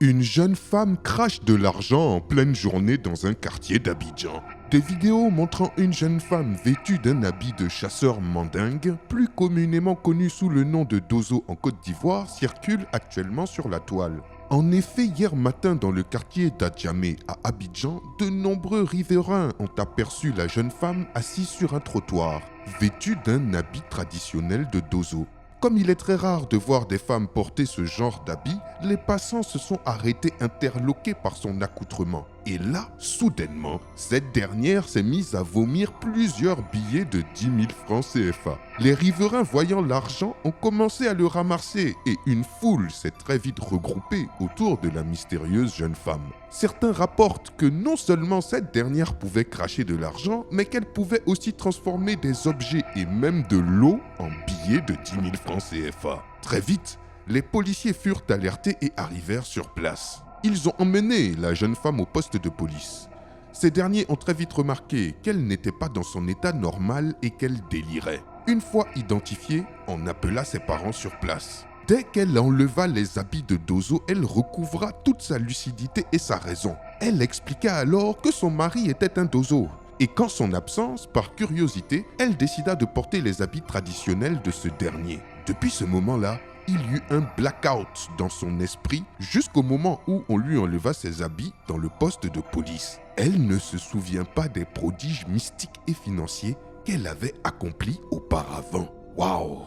Une jeune femme crache de l'argent en pleine journée dans un quartier d'Abidjan. Des vidéos montrant une jeune femme vêtue d'un habit de chasseur mandingue, plus communément connu sous le nom de Dozo en Côte d'Ivoire, circulent actuellement sur la toile. En effet, hier matin dans le quartier d'Adjamé à Abidjan, de nombreux riverains ont aperçu la jeune femme assise sur un trottoir, vêtue d'un habit traditionnel de Dozo. Comme il est très rare de voir des femmes porter ce genre d'habit, les passants se sont arrêtés interloqués par son accoutrement. Et là, soudainement, cette dernière s'est mise à vomir plusieurs billets de 10 000 francs CFA. Les riverains voyant l'argent ont commencé à le ramasser et une foule s'est très vite regroupée autour de la mystérieuse jeune femme. Certains rapportent que non seulement cette dernière pouvait cracher de l'argent, mais qu'elle pouvait aussi transformer des objets et même de l'eau en billets de 10 000 francs CFA. Très vite, les policiers furent alertés et arrivèrent sur place. Ils ont emmené la jeune femme au poste de police. Ces derniers ont très vite remarqué qu'elle n'était pas dans son état normal et qu'elle délirait. Une fois identifiée, on appela ses parents sur place. Dès qu'elle enleva les habits de Dozo, elle recouvra toute sa lucidité et sa raison. Elle expliqua alors que son mari était un Dozo. Et qu'en son absence, par curiosité, elle décida de porter les habits traditionnels de ce dernier. Depuis ce moment-là, il y eut un blackout dans son esprit jusqu'au moment où on lui enleva ses habits dans le poste de police. Elle ne se souvient pas des prodiges mystiques et financiers qu'elle avait accomplis auparavant. Waouh!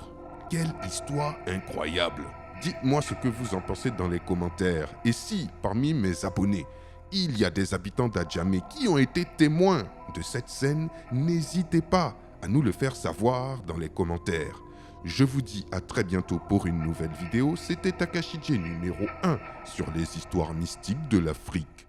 Quelle histoire incroyable! Dites-moi ce que vous en pensez dans les commentaires. Et si, parmi mes abonnés, il y a des habitants d'Adjamé qui ont été témoins de cette scène, n'hésitez pas à nous le faire savoir dans les commentaires. Je vous dis à très bientôt pour une nouvelle vidéo. C'était Takashi J numéro 1 sur les histoires mystiques de l'Afrique.